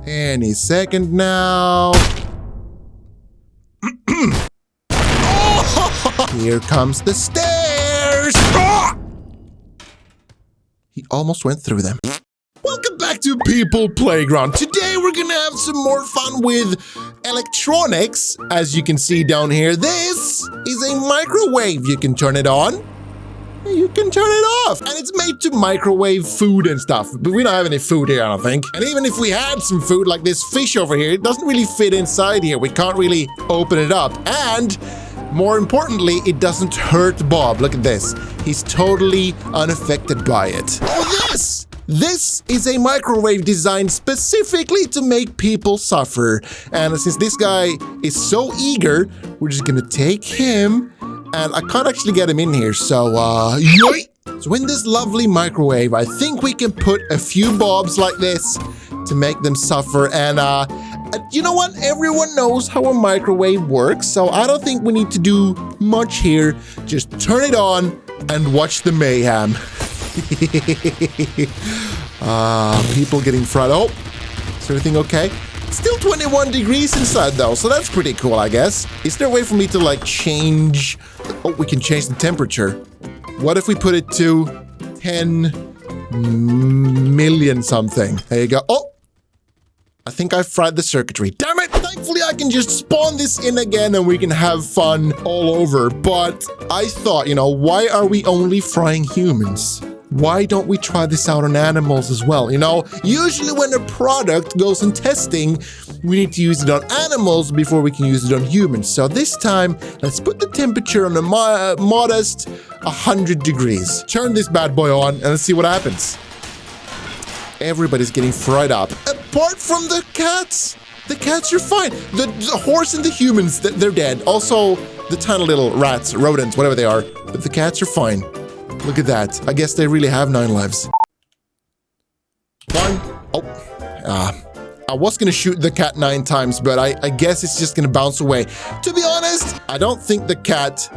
Any second now. Here comes the stairs. He almost went through them. Welcome back to People Playground. Today we're gonna have some more fun with electronics. As you can see down here, this is a microwave. You can turn it on, you can turn it off, and it's made to microwave food and stuff. But we don't have any food here, I don't think. And even if we had some food like this fish over here, it doesn't really fit inside here. We can't really open it up. And more importantly, it doesn't hurt Bob. Look at this. He's totally unaffected by it. Oh, this! This is a microwave designed specifically to make people suffer. And since this guy is so eager, we're just gonna take him. And I can't actually get him in here, so, So in this lovely microwave, I think we can put a few Bobs like this to make them suffer. And, you know what? Everyone knows how a microwave works, so I don't think we need to do much here. Just turn it on and watch the mayhem. People getting fried. Oh, is everything okay? Still 21 degrees inside though, so that's pretty cool, I guess. Is there a way for me to like change? Oh, we can change the temperature. What if we put it to 10 million something? There you go. Oh, I think I fried the circuitry. Damn it! Thankfully, I can just spawn this in again and we can have fun all over. But I thought, you know, why are we only frying humans? Why don't we try this out on animals as well? You know, usually when a product goes in testing, we need to use it on animals before we can use it on humans. So this time, let's put the temperature on a modest 100 degrees. Turn this bad boy on and let's see what happens. Everybody's getting fried up. Apart from the cats. The cats are fine. The horse and the humans, they're dead. Also, the tiny little rats, rodents, whatever they are. But the cats are fine. Look at that. I guess they really have 9 lives. One. Oh. I was gonna shoot the cat 9 times, but I guess it's just gonna bounce away. To be honest, I don't think the cat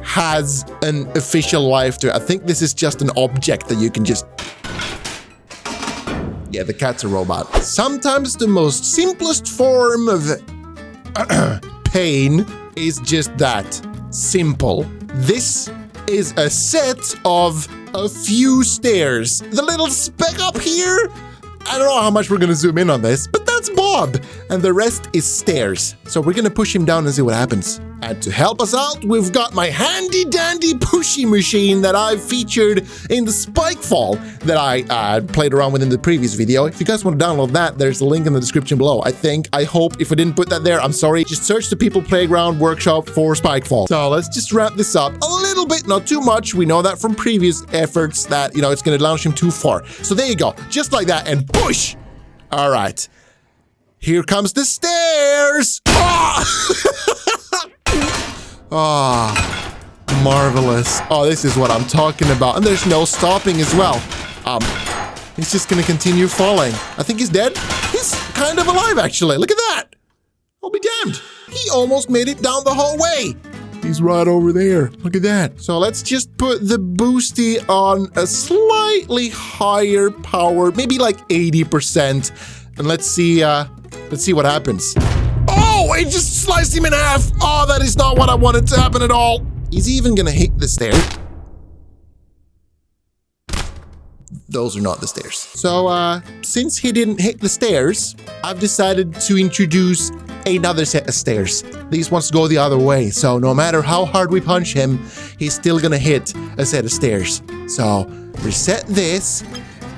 has an official life to it. I think this is just an object that you can just... Yeah, the cat's a robot. Sometimes the most simplest form of pain is just that. Simple. This is a set of a few stairs. The little speck up here, I don't know how much we're gonna zoom in on this, but that's Bob. And the rest is stairs. So we're gonna push him down and see what happens. And to help us out, we've got my handy dandy pushy machine that I've featured in the spike fall that I played around with in the previous video. If you guys want to download that, there's a link in the description below. I hope. If I didn't put that there, I'm sorry. Just search the People Playground workshop for spike fall. So let's just wrap this up a little bit, not too much. We know that from previous efforts that, you know, it's going to launch him too far. So there you go. Just like that and push. All right. Here comes the stairs. Oh, marvelous. Oh, this is what I'm talking about. And there's no stopping as well. He's just gonna continue falling. I think he's dead. He's kind of alive, actually. Look at that. I'll be damned. He almost made it down the hallway. He's right over there. Look at that. So let's just put the boosty on a slightly higher power, maybe like 80%. And let's see what happens. Oh, it just sliced him in half. Oh, that is not what I wanted to happen at all. Is he even gonna hit the stairs? Those are not the stairs. So, since he didn't hit the stairs, I've decided to introduce another set of stairs. These ones go the other way, so no matter how hard we punch him, he's still gonna hit a set of stairs. So, reset this,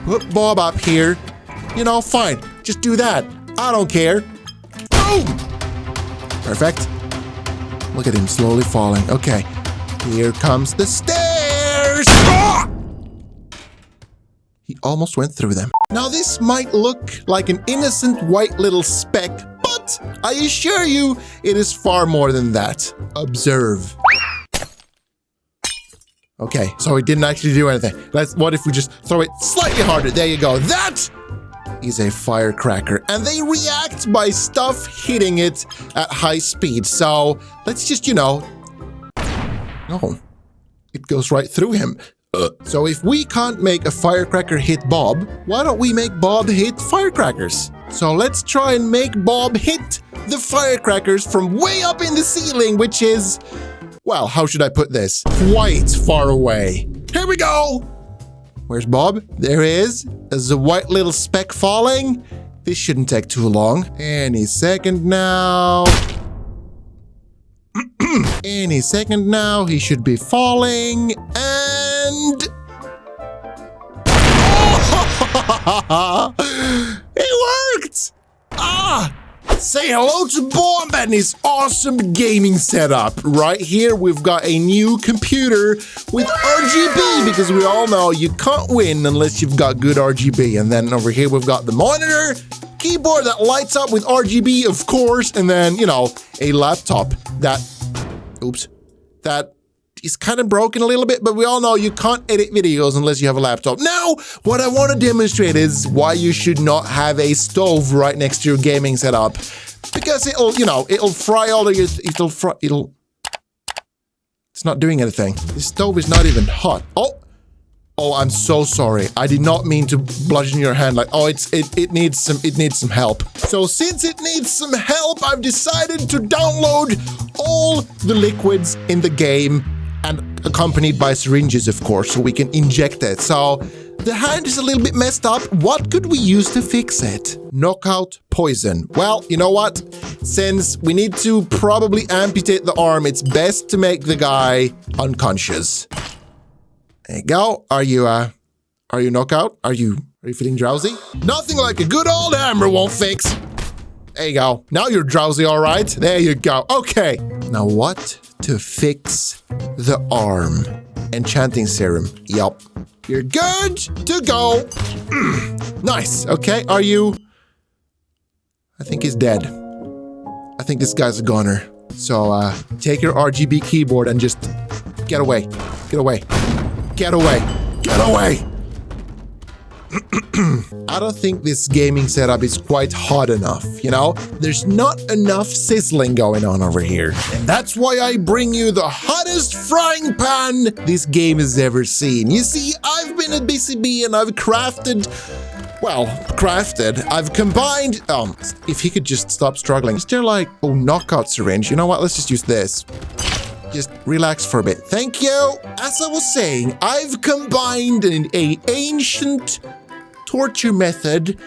put Bob up here. You know, fine, just do that. I don't care. Boom! Perfect. Look at him slowly falling. Okay, here comes the stairs. Ah! He almost went through them. Now this might look like an innocent white little speck, but I assure you it is far more than that. Observe. Okay, so it didn't actually do anything. What if we just throw it slightly harder? There you go. That is a firecracker, and they react by stuff hitting it at high speed. So let's just, you know, no, it goes right through him. So if we can't make a firecracker hit Bob, why don't we make Bob hit firecrackers? So let's try and make Bob hit the firecrackers from way up in the ceiling, which is, well, how should I put this? Quite far away. Here we go. Where's Bob? There he is. There's a white little speck falling. This shouldn't take too long. Any second now. Any second now, he should be falling. And... Oh! It worked! Ah! Say hello to Bob and his awesome gaming setup. Right here, we've got a new computer with RGB, because we all know you can't win unless you've got good RGB. And then over here, we've got the monitor, keyboard that lights up with RGB, of course, and then, you know, a laptop that... Oops. That is kind of broken a little bit, but we all know you can't edit videos unless you have a laptop. Now, what I want to demonstrate is why you should not have a stove right next to your gaming setup. Because it'll, you know, it'll fry all of your... It's not doing anything. The stove is not even hot. Oh, I'm so sorry. I did not mean to bludgeon your hand like, oh, it needs some help. So since it needs some help, I've decided to download all the liquids in the game, and accompanied by syringes, of course, so we can inject it. So the hand is a little bit messed up. What could we use to fix it? Knockout poison. Well, you know what? Since we need to probably amputate the arm, it's best to make the guy unconscious. There you go. Are you knockout? Are you feeling drowsy? Nothing like a good old hammer won't fix. There you go. Now you're drowsy, all right? There you go. Okay. Now what to fix the arm? Enchanting serum. Yup. You're good to go. Nice. Okay. Are you... I think he's dead. I think this guy's a goner. So, take your RGB keyboard and just get away. Get away. Get away. Get away. I don't think this gaming setup is quite hot enough, you know? There's not enough sizzling going on over here. And that's why I bring you the hottest frying pan this game has ever seen. You see, I've been a busy bee and I've I've combined, if he could just stop struggling. Is there like, oh, knockout syringe? You know what? Let's just use this. Just relax for a bit. Thank you. As I was saying, I've combined an ancient torture method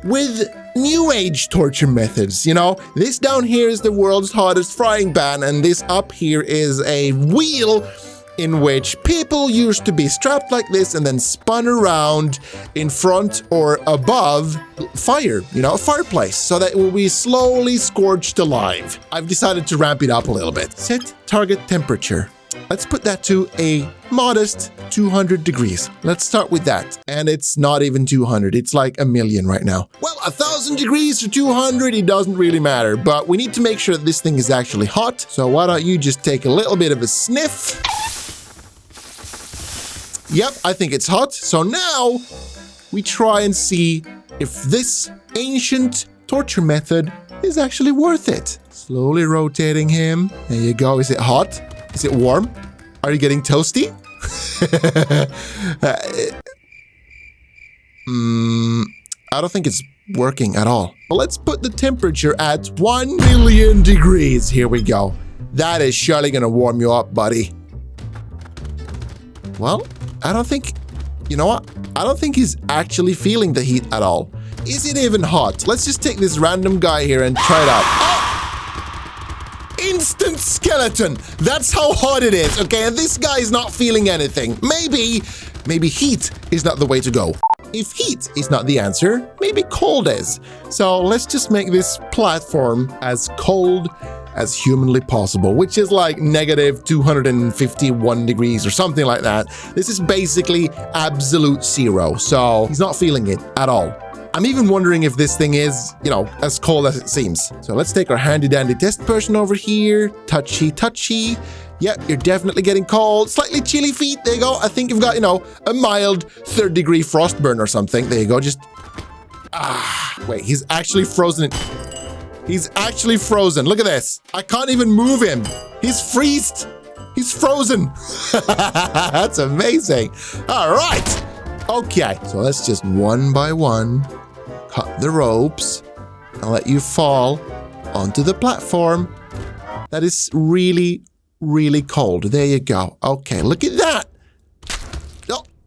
with new age torture methods. You know, this down here is the world's hottest frying pan, and this up here is a wheel in which people used to be strapped like this and then spun around in front or above fire, you know, a fireplace, so that it will be slowly scorched alive. I've decided to ramp it up a little bit. Set target temperature. Let's put that to a modest 200 degrees. Let's start with that. And it's not even 200. It's like 1,000,000 right now. Well, 1,000 degrees or 200, it doesn't really matter. But we need to make sure that this thing is actually hot. So why don't you just take a little bit of a sniff? Yep, I think it's hot. So now we try and see if this ancient torture method is actually worth it. Slowly rotating him. There you go. Is it hot? Is it warm? Are you getting toasty? I don't think it's working at all. Well, let's put the temperature at 1,000,000 degrees. Here we go. That is surely gonna warm you up, buddy. Well, I don't think, you know what? I don't think he's actually feeling the heat at all. Is it even hot? Let's just take this random guy here and try it out. Oh! Instant skeleton. That's how hot it is, okay? And this guy is not feeling anything. Maybe heat is not the way to go. If heat is not the answer, maybe cold is. So let's just make this platform as cold as humanly possible, which is like negative 251 degrees or something like that. This is basically absolute zero, so he's not feeling it at all. I'm even wondering if this thing is, you know, as cold as it seems. So let's take our handy dandy test person over here. Touchy, touchy. Yep, you're definitely getting cold. Slightly chilly feet. There you go. I think you've got, you know, a mild 3rd-degree frostburn or something. There you go. Just, wait, he's actually frozen. He's actually frozen. Look at this. I can't even move him. He's freezed. He's frozen. That's amazing. All right. Okay, so let's just one by one cut the ropes and let you fall onto the platform. That is really, really cold. There you go. Okay, look at that.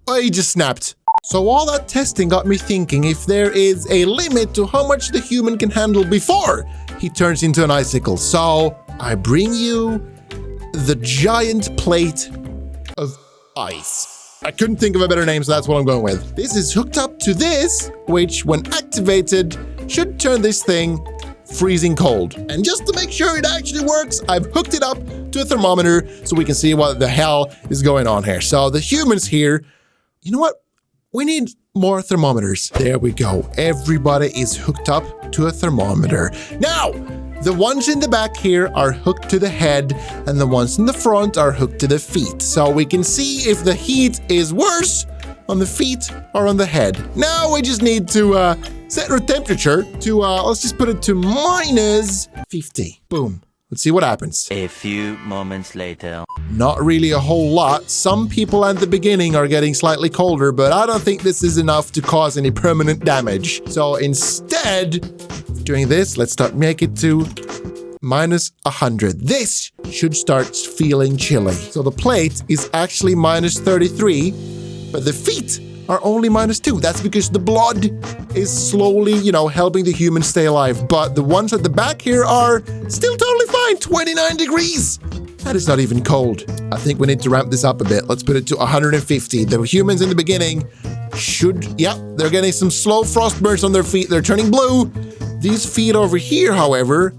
Oh, he just snapped. So all that testing got me thinking if there is a limit to how much the human can handle before he turns into an icicle. So I bring you the giant plate of ice. I couldn't think of a better name, so that's what I'm going with. This is hooked up to this, which when activated should turn this thing freezing cold. And just to make sure it actually works, I've hooked it up to a thermometer so we can see what the hell is going on here. So the humans here, you know what? We need more thermometers. There we go. Everybody is hooked up to a thermometer. Now, the ones in the back here are hooked to the head and the ones in the front are hooked to the feet. So we can see if the heat is worse on the feet or on the head. Now we just need to set the temperature to, let's just put it to minus 50. Boom. Let's see what happens. A few moments later. Not really a whole lot. Some people at the beginning are getting slightly colder, but I don't think this is enough to cause any permanent damage. So instead of doing this, let's make it to minus 100. This should start feeling chilly. So the plate is actually minus 33, but the feet are only minus 2. That's because the blood is slowly, you know, helping the human stay alive. But the ones at the back here are still totally fine. 29 degrees. That is not even cold. I think we need to ramp this up a bit. Let's put it to 150. The humans in the beginning should, yeah, they're getting some slow frost burns on their feet. They're turning blue. These feet over here, however,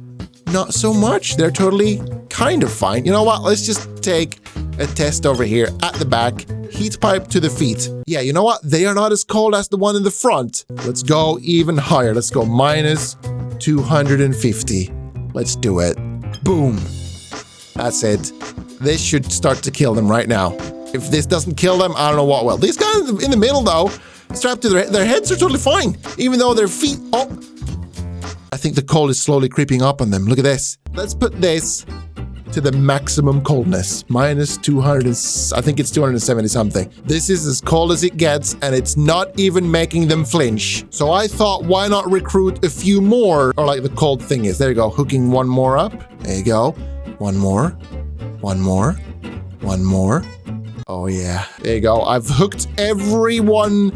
not so much. They're totally kind of fine. You know what? Let's just take a test over here at the back. Heat pipe to the feet. Yeah, you know what? They are not as cold as the one in the front. Let's go even higher. Let's go minus 250. Let's do it. Boom. That's it. This should start to kill them right now. If this doesn't kill them, I don't know what will. These guys in the middle, though, strapped to their heads are totally fine. Even though their feet... Oh, I think the cold is slowly creeping up on them. Look at this. Let's put this to the maximum coldness. Minus 200, I think it's 270 something. This is as cold as it gets, and it's not even making them flinch. So I thought, why not recruit a few more, or like the cold thing is. There you go, hooking one more up. There you go. One more. One more. One more. Oh yeah, there you go. I've hooked everyone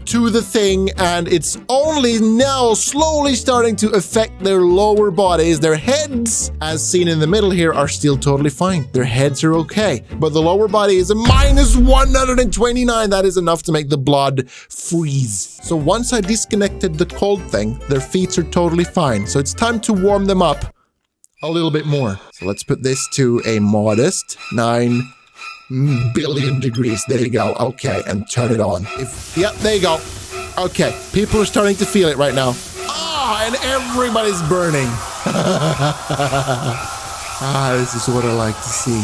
to the thing, and it's only now slowly starting to affect their lower bodies. Their heads, as seen in the middle here, are still totally fine. Their heads are okay, but the lower body is a minus 129. That is enough to make the blood freeze. So once I disconnected the cold thing, their feet are totally fine. So it's time to warm them up a little bit more. So let's put this to a modest 9 billion degrees. There you go. Okay, and turn it on. Yep, there you go. Okay, people are starting to feel it right now. Ah, and everybody's burning. This is what I like to see.